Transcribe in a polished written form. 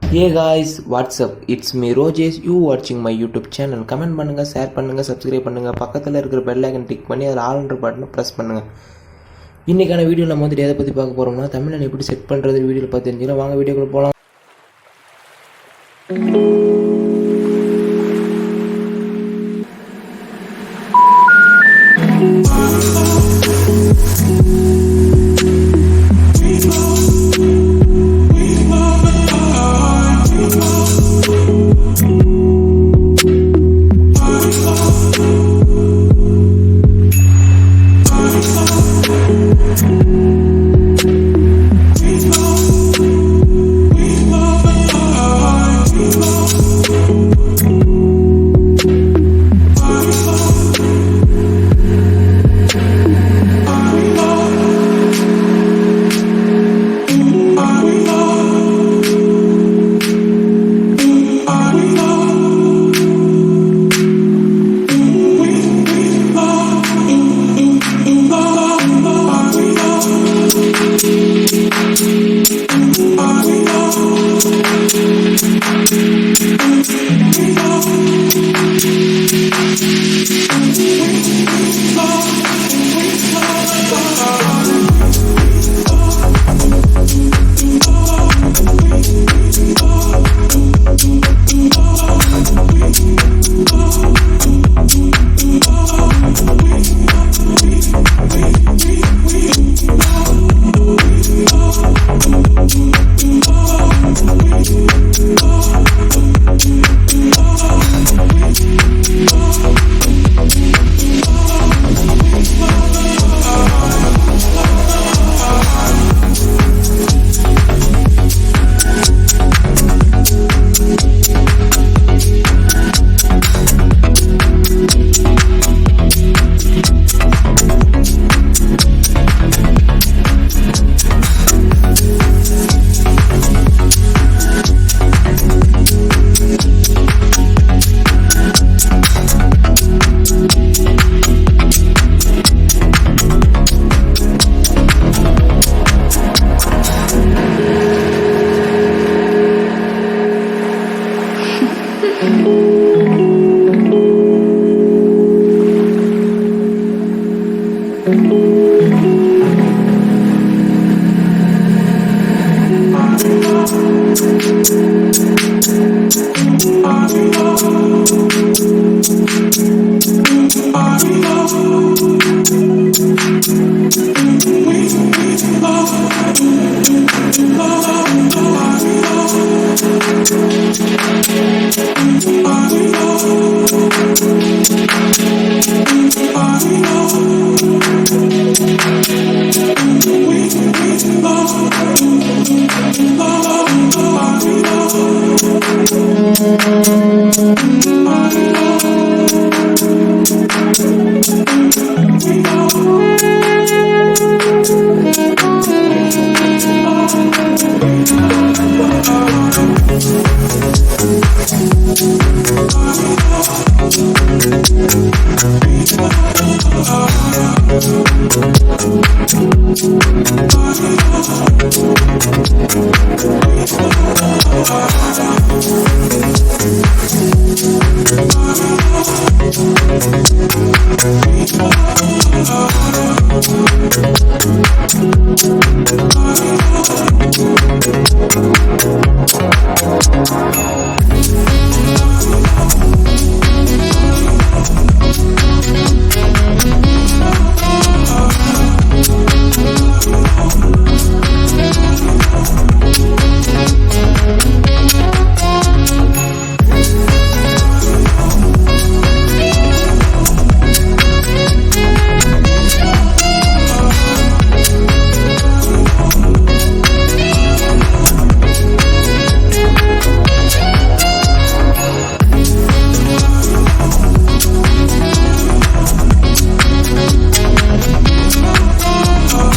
Hey guys, what's up? It's me Rojesh. You watching my YouTube channel. Comment பண்ணுங்க, share பண்ணுங்க, subscribe பண்ணுங்க. பக்கத்துல இருக்கிற bell icon click பண்ணி அதுல all ன்ற பட்டனை press பண்ணுங்க. இன்னைக்கான வீடியோ நம்ம எதை பத்தி பார்க்க போறோம்னா தமிழ்ல எப்படி செட் பண்றது வீடியோல பார்த்து தெரிஞ்சுக்கலாம். வாங்க வீடியோக்குள்ள போலாம்.